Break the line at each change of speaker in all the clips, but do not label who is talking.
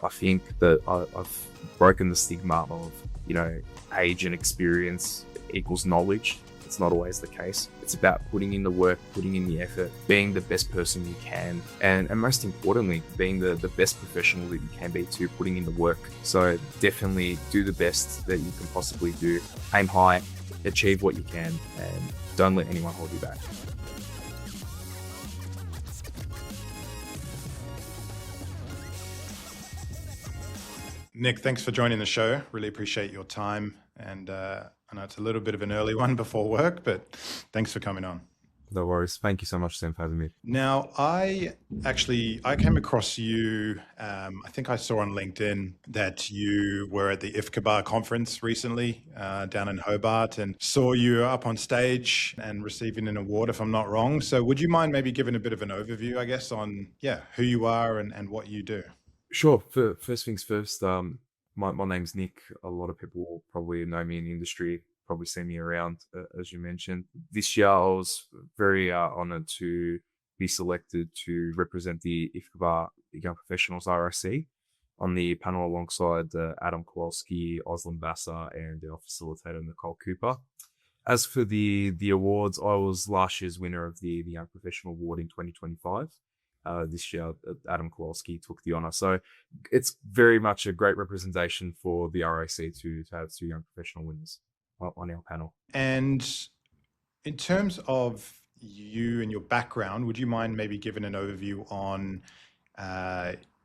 I think that I've broken the stigma of, age and experience equals knowledge. It's not always the case. It's about putting in the work, putting in the effort, being the best person you can, and most importantly, being the best professional that you can be too, putting in the work. So definitely do the best that you can possibly do. Aim high, achieve what you can, and don't let anyone hold you back.
Nick, thanks for joining the show. Really appreciate your time. And I know it's a little bit of an early one before work, but thanks for coming on.
No worries. Thank you so much, Sam, for having me.
Now, I came across you. I think I saw on LinkedIn that you were at the IFCBAA conference recently down in Hobart, and saw you up on stage and receiving an award, if I'm not wrong. So would you mind maybe giving a bit of an overview, I guess, on who you are and what you do?
Sure. First things first, my name's Nick. A lot of people will probably know me in the industry, probably see me around, as you mentioned. This year, I was very honored to be selected to represent the IFCBAA Young Professionals RIC on the panel alongside Adam Kowalski, Oslan Basser, and our facilitator, Nicole Cooper. As for the awards, I was last year's winner of the Young Professional Award in 2025. This year, Adam Kowalski took the honor. So it's very much a great representation for the RAC to have two young professional winners on our panel.
And in terms of you and your background, would you mind maybe giving an overview on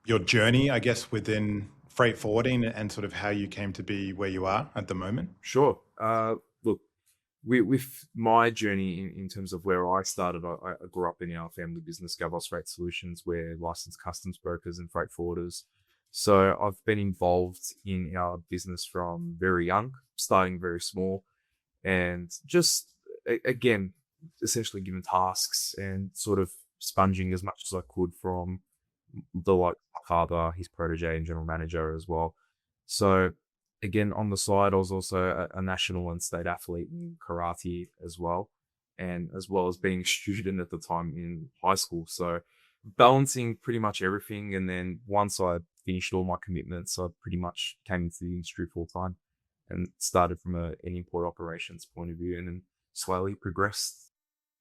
your journey, I guess, within freight forwarding and sort of how you came to be where you are at the moment?
Sure. Look, with my journey in terms of where I started, I grew up in our family business, Gavos Freight Solutions. We're licensed customs brokers and freight forwarders. So I've been involved in our business from very young, starting very small, and just, again, essentially given tasks and sort of sponging as much as I could from my father, his protege, and general manager as well. So again, on the side, I was also a national and state athlete in karate as well, and as well as being a student at the time in high school. So balancing pretty much everything. And then once I finished all my commitments, I pretty much came into the industry full time and started from an import operations point of view, and then slowly progressed.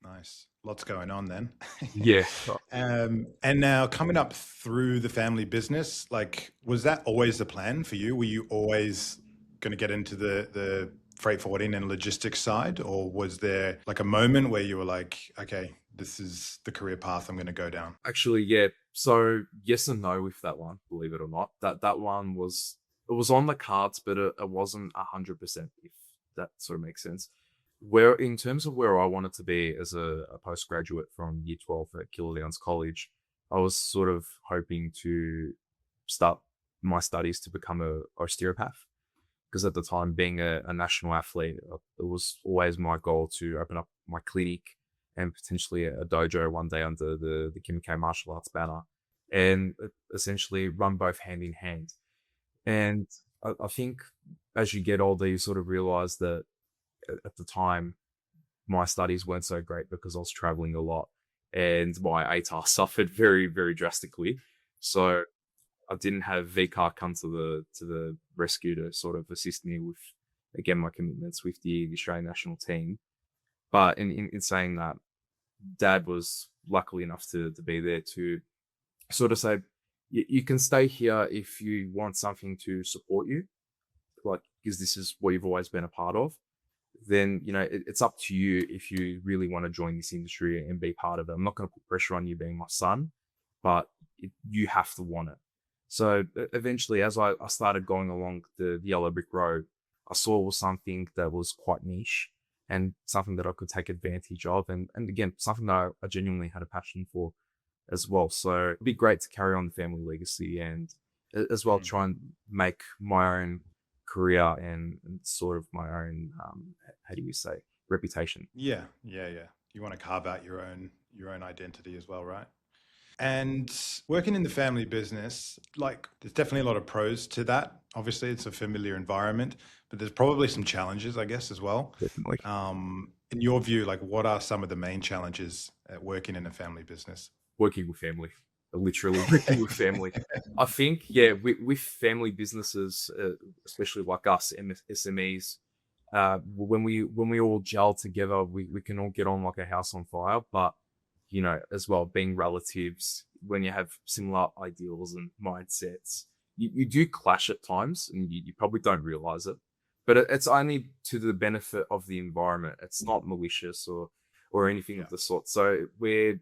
Nice. Lots going on then.
Yeah.
And now coming up through the family business, like, was that always the plan for you? Were you always going to get into the freight forwarding and logistics side? Or was there like a moment where you were like, okay, this is the career path I'm going to go down?
Actually, yeah. So yes and no with that one, believe it or not. That one was on the cards, but it wasn't 100%, if that sort of makes sense. Where in terms of where I wanted to be as a postgraduate from year 12 at Killer Downs College, I was sort of hoping to start my studies to become a osteopath, because at the time, being a national athlete, it was always my goal to open up my clinic and potentially a dojo one day under the Kimiko martial arts banner, and essentially run both hand in hand. And I think as you get older, you sort of realize that at the time, my studies weren't so great because I was traveling a lot and my ATAR suffered very, very drastically. So I didn't have VCAR come to the rescue to sort of assist me with, again, my commitments with the Australian national team. But in saying that, Dad was lucky enough to be there to sort of say, you can stay here if you want something to support you, like, because this is what you've always been a part of. Then, it's up to you if you really want to join this industry and be part of it. I'm not going to put pressure on you being my son, but you have to want it. So eventually, as I started going along the yellow brick road, I saw something that was quite niche and something that I could take advantage of. And again, something that I genuinely had a passion for as well. So it'd be great to carry on the family legacy and as well try and make my own career and sort of my own, how do you say, reputation.
Yeah. You want to carve out your own identity as well, right? And working in the family business, like, there's definitely a lot of pros to that. Obviously, it's a familiar environment, but there's probably some challenges, I guess, as well.
Definitely.
In your view, like, what are some of the main challenges at working in a family business?
Working with family. literally working with family. I think, yeah, with family businesses, especially like us SMEs, when we all gel together, we can all get on like a house on fire. But as well, being relatives, when you have similar ideals and mindsets, you do clash at times, and you probably don't realize it. But it's only to the benefit of the environment. It's not malicious or anything
Yeah.
of the sort. So we're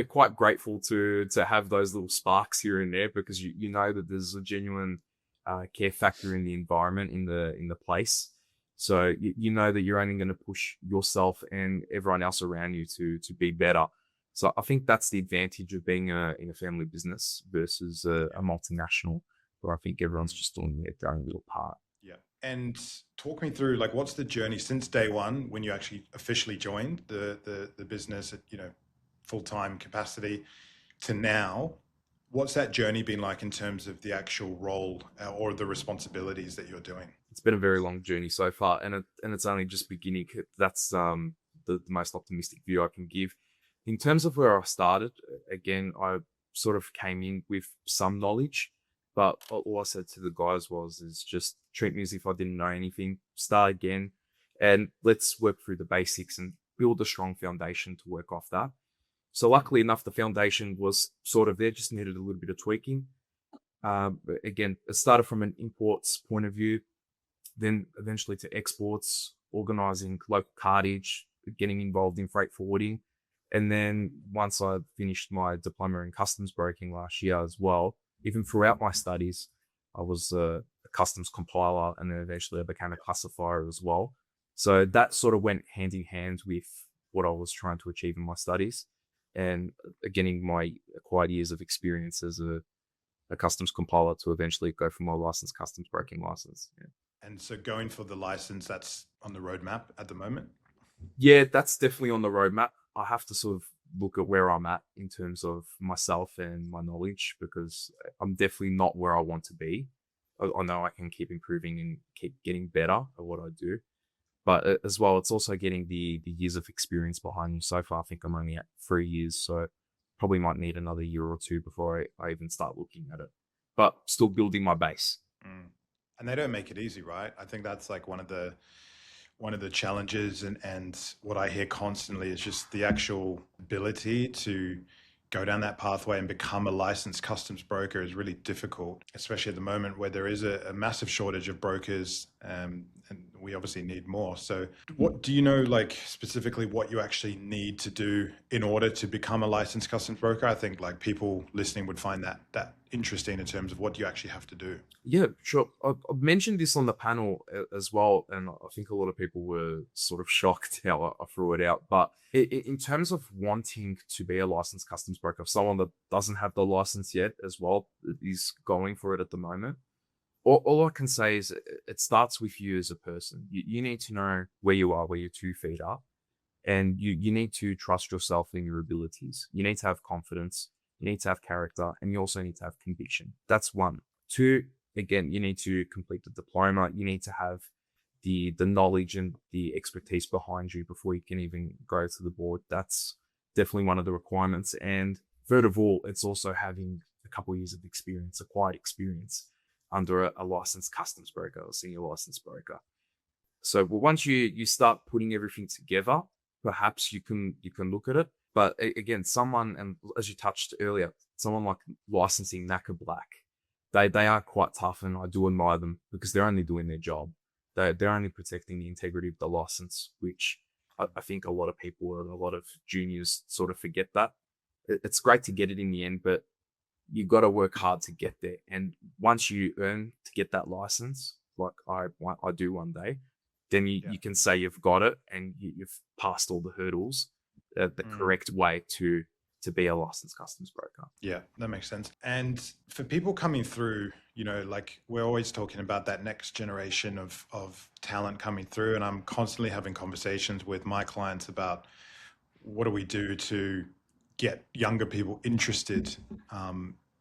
quite grateful to have those little sparks here and there, because you know that there's a genuine care factor in the environment, in the place. So you know that you're only going to push yourself and everyone else around you to be better. So I think that's the advantage of being in a family business versus a multinational, where I think everyone's
Mm.
just doing their own little part.
Yeah. And talk me through, like, what's the journey since day one when you actually officially joined the business at, full-time capacity to now? What's that journey been like in terms of the actual role or the responsibilities that you're doing?
It's been a very long journey so far, and it's only just beginning. That's the most optimistic view I can give. In terms of where I started, again, I sort of came in with some knowledge, but all I said to the guys is just treat me as if I didn't know anything. Start again, and let's work through the basics and build a strong foundation to work off that. So luckily enough, the foundation was sort of there, just needed a little bit of tweaking. But again, it started from an imports point of view, then eventually to exports, organizing local cartage, getting involved in freight forwarding. And then once I finished my diploma in customs broking last year as well, even throughout my studies, I was a customs compiler, and then eventually I became a classifier as well. So that sort of went hand in hand with what I was trying to achieve in my studies, and getting my acquired years of experience as a customs compiler to eventually go for my licensed customs broking license. Yeah.
And so going for the license, that's on the roadmap at the moment.
Yeah, that's definitely on the roadmap. I have to sort of look at where I'm at in terms of myself and my knowledge, because I'm definitely not where I want to be. I know I can keep improving and keep getting better at what I do, but as well, it's also getting the years of experience behind me. So far, I think I'm only at 3 years, so probably might need another year or two before I even start looking at it. But still building my base.
Mm. And they don't make it easy, right? I think that's like one of the challenges, and what I hear constantly is just the actual ability to go down that pathway and become a licensed customs broker is really difficult, especially at the moment where there is a massive shortage of brokers, and we obviously need more. So what do you know, like, specifically what you actually need to do in order to become a licensed customs broker? I think like people listening would find that interesting in terms of what you actually have to do.
Yeah, sure. I've mentioned this on the panel as well, and I think a lot of people were sort of shocked how I threw it out. But in terms of wanting to be a licensed customs broker, someone that doesn't have the license yet as well is going for it at the moment, all I can say is it starts with you as a person. You need to know where you are, where your 2 feet are, and you need to trust yourself and your abilities. You need to have confidence. You need to have character, and you also need to have conviction. That's one. Two, again, you need to complete the diploma. You need to have the knowledge and the expertise behind you before you can even go to the board. That's definitely one of the requirements. And third of all, it's also having a couple of years of experience, acquired experience under a licensed customs broker or senior licensed broker. So once you start putting everything together, perhaps you can look at it. But again, someone, and as you touched earlier, someone like licensing NACA Black, they are quite tough, and I do admire them because they're only doing their job. They're only protecting the integrity of the license, which I think a lot of people and a lot of juniors sort of forget that. It's great to get it in the end, but you got to work hard to get there. And once you earn to get that license, like I do one day, then
Yeah.
you can say you've got it and you've passed all the hurdles the
Mm.
correct way to be a licensed customs broker.
Yeah, that makes sense. And for people coming through, like we're always talking about that next generation of talent coming through, and I'm constantly having conversations with my clients about what do we do to get younger people interested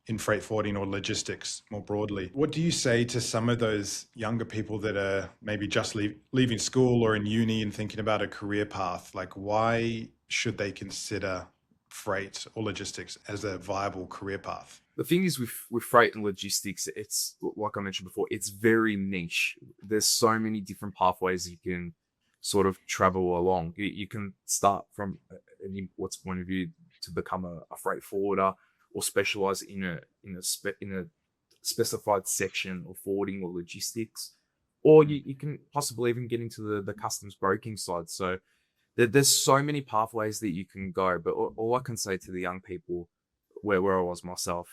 in freight forwarding or logistics more broadly. What do you say to some of those younger people that are maybe just leaving school or in uni and thinking about a career path? Like, why should they consider freight or logistics as a viable career path?
The thing is with freight and logistics, it's like I mentioned before, it's very niche. There's so many different pathways you can sort of travel along. You can start from an import's point of view to become a freight forwarder, or specialize in a specified section of forwarding or logistics, or
Mm.
you can possibly even get into the customs broking side. So there's so many pathways that you can go. But all I can say to the young people, where I was myself,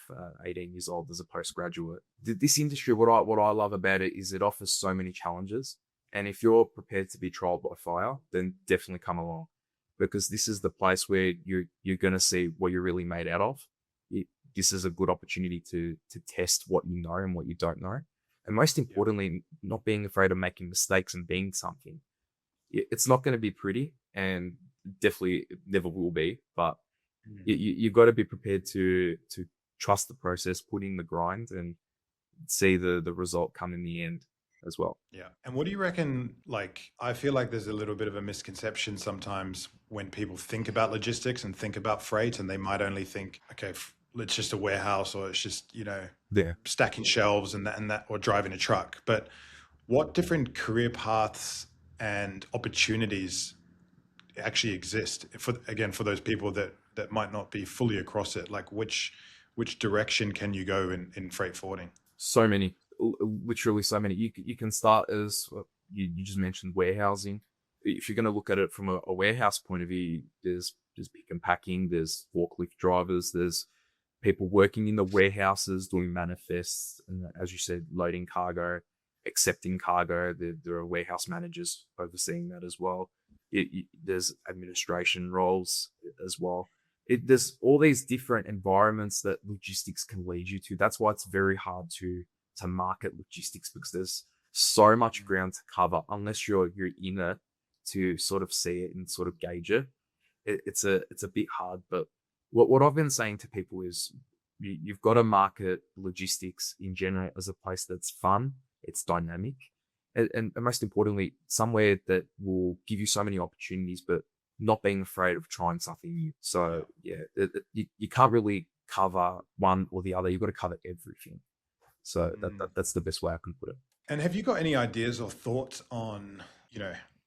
18 years old as a postgraduate, this industry, what I love about it is it offers so many challenges. And if you're prepared to be trialed by fire, then definitely come along, because this is the place where you're going to see what you're really made out of. It, this is a good opportunity to test what you know and what you don't know, and most
Yeah.
importantly, not being afraid of making mistakes and being something. It's not going to be pretty, and definitely it never will be, but
Mm.
you got to be prepared to trust the process, put in the grind, and see the result come in the end as well.
Yeah. And what do you reckon? Like, I feel like there's a little bit of a misconception sometimes when people think about logistics and think about freight, and they might only think, okay, it's just a warehouse, or it's just,
Yeah.
stacking shelves and that, or driving a truck. But what different career paths and opportunities actually exist for those people that might not be fully across it? Like, which direction can you go in freight forwarding?
So many, literally so many. You can start as you just mentioned, warehousing. If you're going to look at it from a warehouse point of view, there's pick and packing, there's forklift drivers, there's people working in the warehouses doing manifests, and as you said, loading cargo, accepting cargo. There are warehouse managers overseeing that as well. There's administration roles as well. There's all these different environments that logistics can lead you to. That's why it's very hard to market logistics, because there's so much ground to cover unless you're in it to sort of see it and sort of gauge it. It's a bit hard. But what I've been saying to people is you've got to market logistics in general as a place that's fun, it's dynamic, and most importantly, somewhere that will give you so many opportunities, but not being afraid of trying something new.
Yeah.
So yeah, you can't really cover one or the other. You've got to cover everything. So
Mm.
that's the best way I can put it.
And have you got any ideas or thoughts on,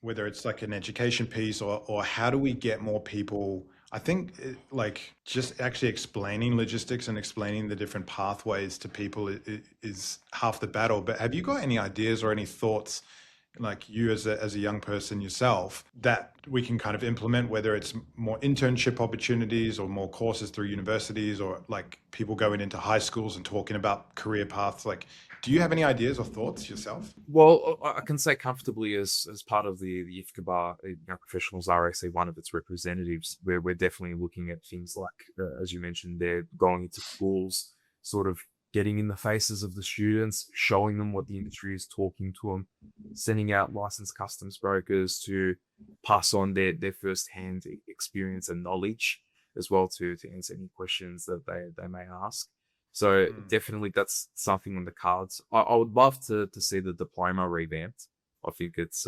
whether it's like an education piece, or how do we get more people? I think like just actually explaining logistics and explaining the different pathways to people is half the battle. But have you got any ideas or any thoughts, like you as a young person yourself, that we can kind of implement, whether it's more internship opportunities or more courses through universities, or like people going into high schools and talking about career paths? Like, do you have any ideas or thoughts yourself?
Well, I can say comfortably, as part of the IFCBAA, Young Professionals RAC, one of its representatives, where we're definitely looking at things like, as you mentioned, they're going into schools, sort of getting in the faces of the students, showing them what the industry is, talking to them, sending out licensed customs brokers to pass on their first-hand experience and knowledge as well, to answer any questions that they may ask. So
Mm.
definitely that's something on the cards. I would love to see the diploma revamped. I think it's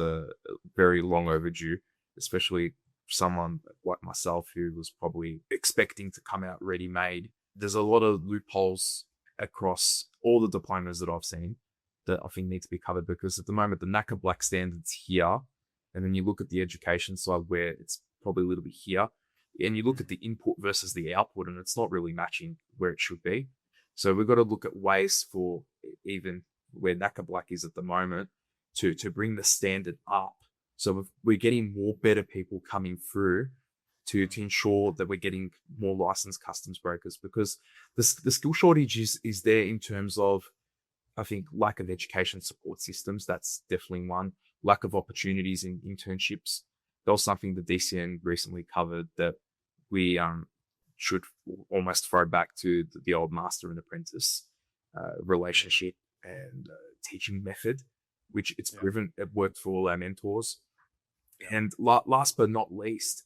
very long overdue, especially someone like myself who was probably expecting to come out ready made. There's a lot of loopholes across all the diplomas that I've seen that I think need to be covered, because at the moment the NACA Black standards here, and then you look at the education side where it's probably a little bit here, and you look at the input versus the output, and it's not really matching where it should be. So we've got to look at ways for, even where NACA Black is at the moment, to bring the standard up. So we're getting more better people coming through to ensure that we're getting more licensed customs brokers, because the skill shortage is there in terms of, I think, lack of education support systems. That's definitely one. Lack of opportunities in internships. That was something the DCN recently covered, that we should almost throw back to the old master and apprentice relationship and teaching method, which it's
Yeah.
proven it worked for all our mentors.
Yeah.
And last but not least,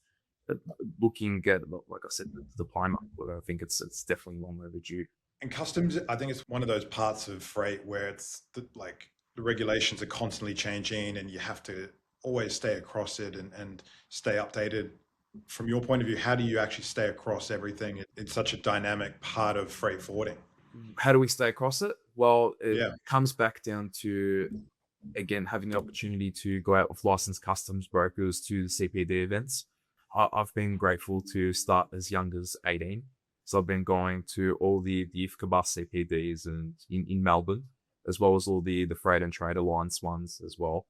looking at, like I said, the diploma. I think it's definitely long overdue.
And customs, I think it's one of those parts of freight where it's like the regulations are constantly changing, and you have to always stay across it and stay updated. from your point of view, how do you actually stay across everything? It's such a dynamic part of freight forwarding.
How do we stay across it? Well, it
Yeah.
comes back down to, again, having the opportunity to go out with licensed customs brokers to the CPD events. I've been grateful to start as young as 18. So I've been going to all the IFCBAA CPDs and in Melbourne, as well as all the Freight and Trade Alliance ones as well.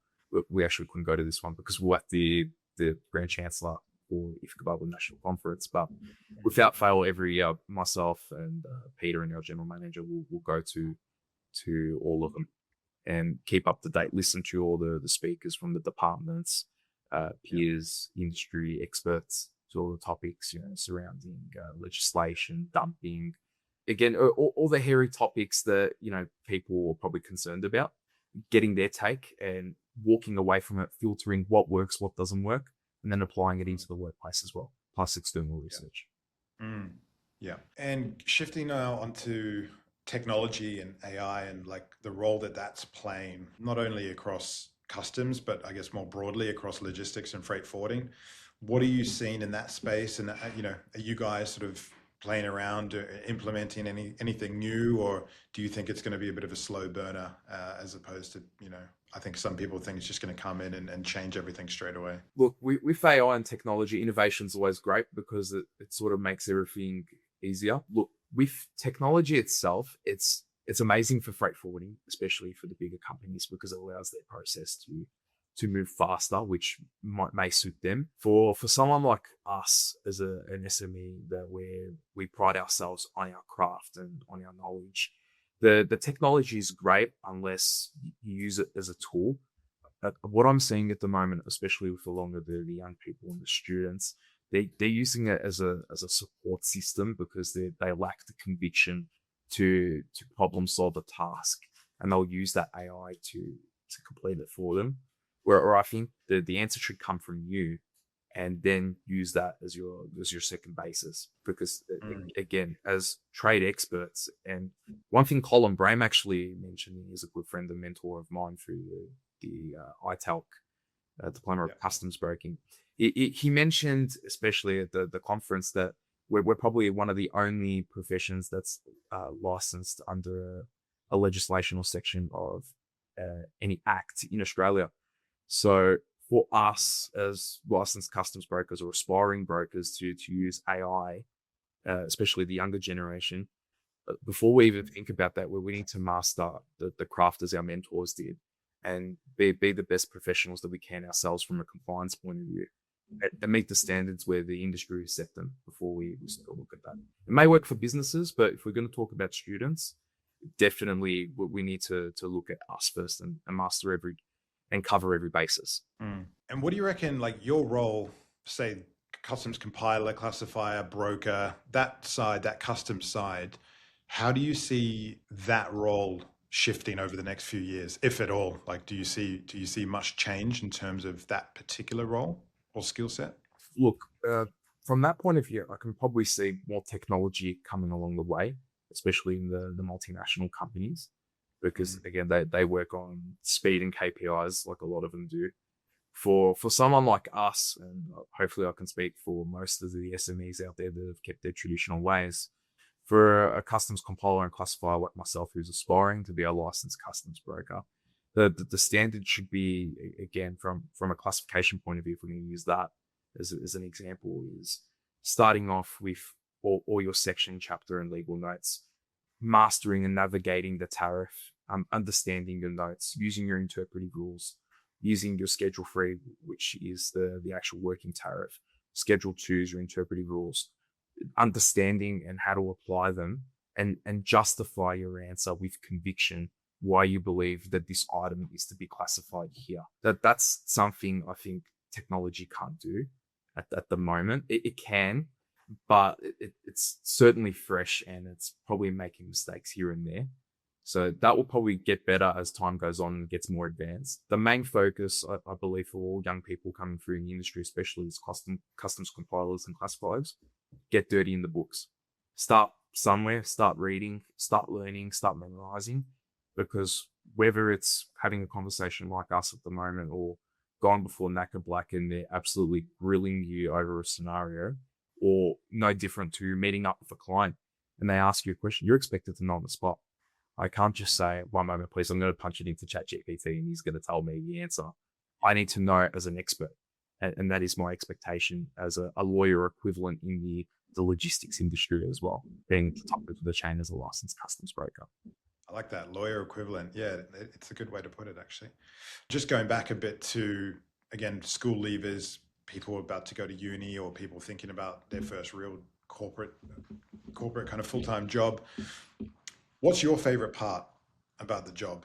We actually couldn't go to this one because we're at the Grand Chancellor for IFCBAA National Conference. But without fail, every year, myself and Peter and our general manager will go to all of them and keep up to date, listen to all the speakers from the departments, peers, industry experts, to all the topics, surrounding legislation, dumping. Again, all the hairy topics that, people are probably concerned about, getting their take and walking away from it, filtering what works, what doesn't work, and then applying it into the workplace as well, plus external research.
Mm, yeah. And shifting now onto technology and AI and like the role that that's playing, not only across customs, but I guess more broadly across logistics and freight forwarding. What are you seeing in that space? And, are you guys sort of playing around or implementing anything new, or do you think it's going to be a bit of a slow burner as opposed to, I think some people think it's just going to come in and change everything straight away.
Look, with AI and technology, innovation is always great because it sort of makes everything easier. Look, with technology itself, it's amazing for freight forwarding, especially for the bigger companies, because it allows their process to move faster, which may suit them. For someone like us as an SME, that we pride ourselves on our craft and on our knowledge, the technology is great unless you use it as a tool. What I'm seeing at the moment, especially with the young people and the students, they're using it as a support system because they lack the conviction to problem solve a task, and they'll use that AI to complete it for them. Where I think the answer should come from you, and then use that as your second basis. Because again, as trade experts, and one thing Colin Brame actually mentioned, he's a good friend and mentor of mine through the ITALC diploma of customs broking. He mentioned, especially at the conference, that we're probably one of the only professions that's licensed under a legislation or section of any act in Australia. So for us as licensed customs brokers or aspiring brokers to use AI, especially the younger generation, before we even think about that, we need to master the craft as our mentors did, and be the best professionals that we can ourselves from a compliance point of view, and meet the standards where the industry has set them before we still look at that. It may work for businesses, but if we're going to talk about students, definitely we need to look at us first and master and cover every basis.
And what do you reckon, like your role, say customs compiler, classifier, broker, that side, that customs side, how do you see that role shifting over the next few years, if at all? Like, do you see much change in terms of that particular role or skill set?
Look, from that point of view, I can probably see more technology coming along the way, especially in the multinational companies, because again, they work on speed and KPIs like a lot of them do. For someone like us, and hopefully I can speak for most of the SMEs out there that have kept their traditional ways, for a customs compiler and classifier like myself who's aspiring to be a licensed customs broker, the standard should be, again, from a classification point of view, if we're going to use that as an example, is starting off with all your section, chapter, and legal notes, mastering and navigating the tariff, understanding your notes, using your interpretive rules, using your Schedule 3, which is the actual working tariff. Schedule 2 is your interpretive rules, understanding and how to apply them, and justify your answer with conviction why you believe that this item is to be classified here. That's something I think technology can't do at the moment. It can, but it's certainly fresh, and it's probably making mistakes here and there. So that will probably get better as time goes on and gets more advanced. The main focus, I believe, for all young people coming through in the industry, especially is customs compilers and classifiers, get dirty in the books. Start somewhere, start reading, start learning, start memorizing, because whether it's having a conversation like us at the moment or gone before Knacker Black and they're absolutely grilling you over a scenario, or no different to meeting up with a client and they ask you a question, you're expected to know on the spot. I can't just say, one moment, please, I'm going to punch it into ChatGPT and he's going to tell me the answer. I need to know it as an expert. And that is my expectation as a lawyer equivalent in the logistics industry as well, being at the top of the chain as a licensed customs broker.
I like that, lawyer equivalent. Yeah, it's a good way to put it, actually. Just going back a bit to, again, school leavers, people about to go to uni, or people thinking about their first real corporate kind of full-time job. What's your favorite part about the job?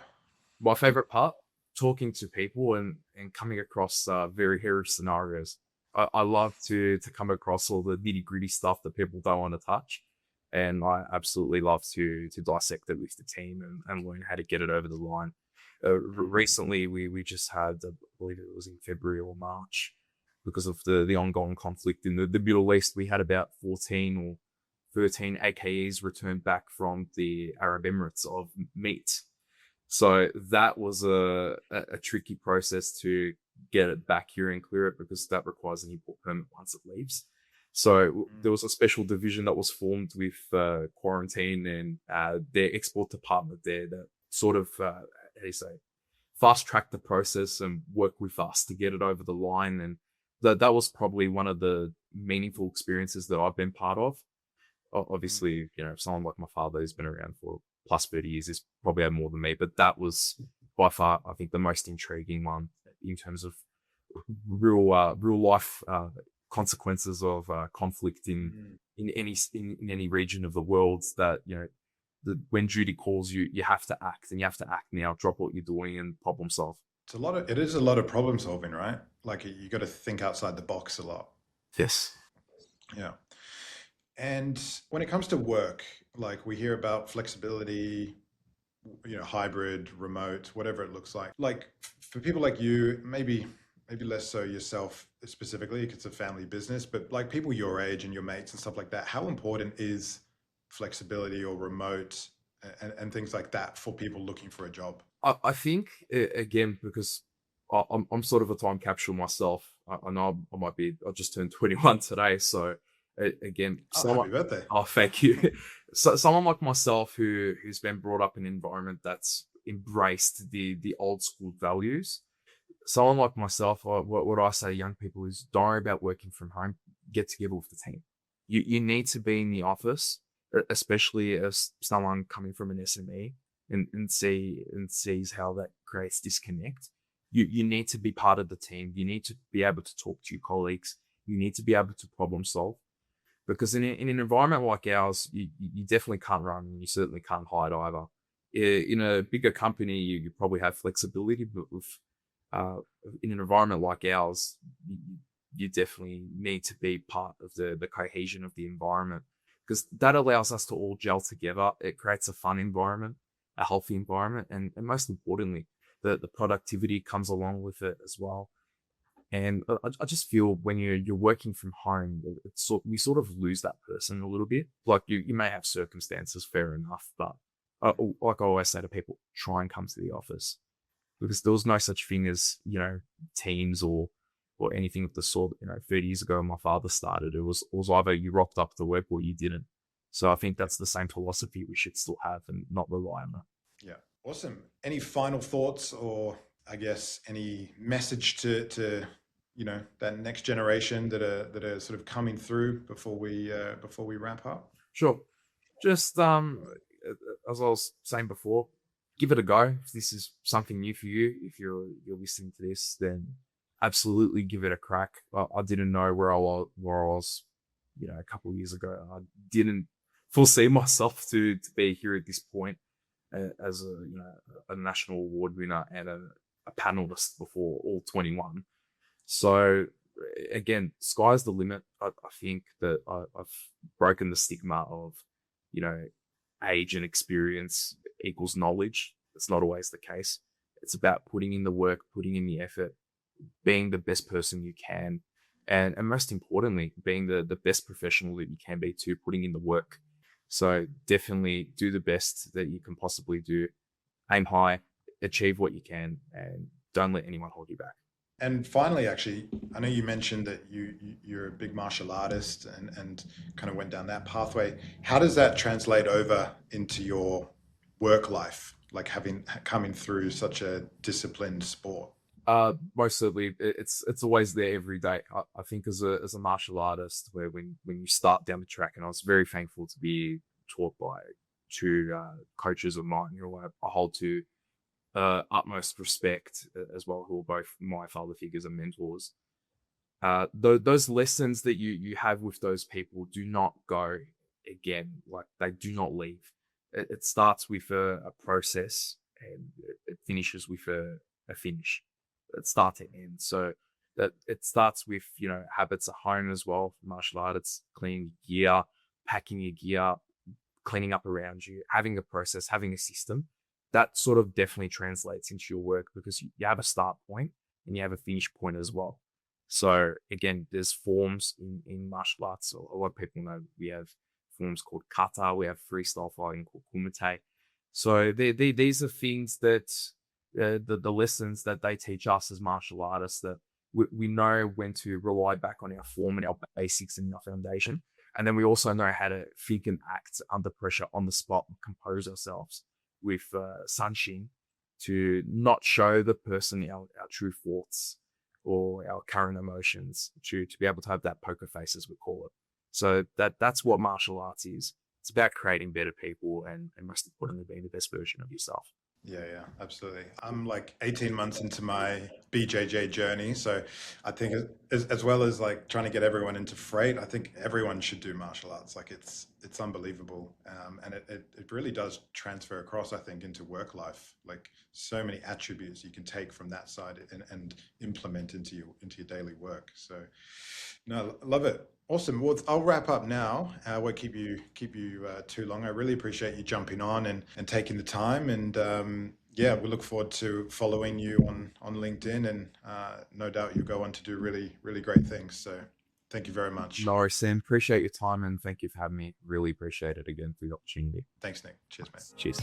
My favorite part, talking to people and coming across very hairy scenarios. I love to come across all the nitty gritty stuff that people don't want to touch. And I absolutely love to dissect it with the team and learn how to get it over the line. Recently, we just had, I believe it was in February or March, because of the ongoing conflict in the Middle East, we had about 14 or 13 AKEs returned back from the Arab Emirates of meat. So that was a tricky process to get it back here and clear it, because that requires an import permit once it leaves. So there was a special division that was formed with quarantine and their export department there that sort of, how do you say, fast track the process and work with us to get it over the line. And that was probably one of the meaningful experiences that I've been part of. Obviously, someone like my father who's been around for plus 30 years is probably had more than me, but that was by far, I think, the most intriguing one in terms of real life consequences of conflict in any region of the world. That when duty calls you, you have to act, and you have to act now. Drop what you're doing and problem solve.
It is a lot of problem solving, right? Like, you got to think outside the box a lot.
Yes.
Yeah. And when it comes to work, like, we hear about flexibility, hybrid, remote, whatever it looks like. Like, for people like you, maybe less so yourself specifically, because it's a family business, but like people your age and your mates and stuff like that, how important is flexibility or remote and things like that for people looking for a job?
I think, again, because I'm sort of a time capsule myself. I know I just turned 21 today. So again,
Happy birthday.
Oh, thank you. So someone like myself who's been brought up in an environment that's embraced the old school values. Someone like myself, what I say to young people is, don't worry about working from home. Get together with the team. You need to be in the office, especially as someone coming from an SME and sees how that creates disconnect. You need to be part of the team. You need to be able to talk to your colleagues. You need to be able to problem solve. Because in an environment like ours, you definitely can't run, and you certainly can't hide either. In a bigger company, you probably have flexibility, but in an environment like ours, you definitely need to be part of the cohesion of the environment, because that allows us to all gel together. It creates a fun environment, a healthy environment, and most importantly, the productivity comes along with it as well. And I just feel when you're working from home, we sort of lose that person a little bit. Like, you may have circumstances, fair enough, but like I always say to people, try and come to the office, because there was no such thing as Teams or anything of the sort. 30 years ago when my father started, it was either you rocked up to work or you didn't. So I think that's the same philosophy we should still have and not rely on it.
Yeah, awesome. Any final thoughts, or I guess any message to that next generation that are sort of coming through before we wrap up?
Sure. Just as I was saying before, give it a go. If this is something new for you, if you're listening to this, then absolutely give it a crack. I didn't know where I was, a couple of years ago. I didn't foresee myself to be here at this point as a national award winner and a panelist before all 21. So again, sky's the limit. I think that I've broken the stigma of, age and experience equals knowledge. It's not always the case. It's about putting in the work, putting in the effort, being the best person you can, and most importantly, being the best professional that you can be too, putting in the work. So definitely do the best that you can possibly do. Aim high, achieve what you can, and don't let anyone hold you back.
And finally, actually, I know you mentioned that you're a big martial artist and kind of went down that pathway. How does that translate over into your work life, like having coming through such a disciplined sport?
Most certainly, it's always there every day. I think as a martial artist, where when you start down the track, and I was very thankful to be taught by two coaches of mine who I hold to utmost respect as well, who are both my father figures and mentors. Those lessons that you have with those people do not go again. Like they do not leave. It starts with a process and it finishes with a finish. It starts and ends. So that it starts with habits at home as well. For martial art, it's cleaning gear, packing your gear, cleaning up around you, having a process, having a system. That sort of definitely translates into your work because you have a start point and you have a finish point as well. So again, there's forms in martial arts. So a lot of people know we have forms called kata, we have freestyle fighting called kumite. So these are things that the lessons that they teach us as martial artists, that we know when to rely back on our form and our basics and our foundation. And then we also know how to think and act under pressure on the spot and compose ourselves with sanshin to not show the person our true thoughts or our current emotions, to be able to have that poker face, as we call it. So that's what martial arts is. It's about creating better people and most importantly, being the best version of yourself.
Yeah, yeah, absolutely. I'm like 18 months into my BJJ journey, so I think as well as like trying to get everyone into freight, I think everyone should do martial arts. Like it's unbelievable, and it really does transfer across, I think, into work life. Like so many attributes you can take from that side and implement into your daily work. So, no, love it. Awesome. Well, I'll wrap up now. I won't keep you too long. I really appreciate you jumping on and taking the time. And yeah, we look forward to following you on LinkedIn. And no doubt you'll go on to do really, really great things. So thank you very much.
No, Sam, appreciate your time and thank you for having me. Really appreciate it again for the opportunity.
Thanks, Nick. Cheers, mate.
Cheers.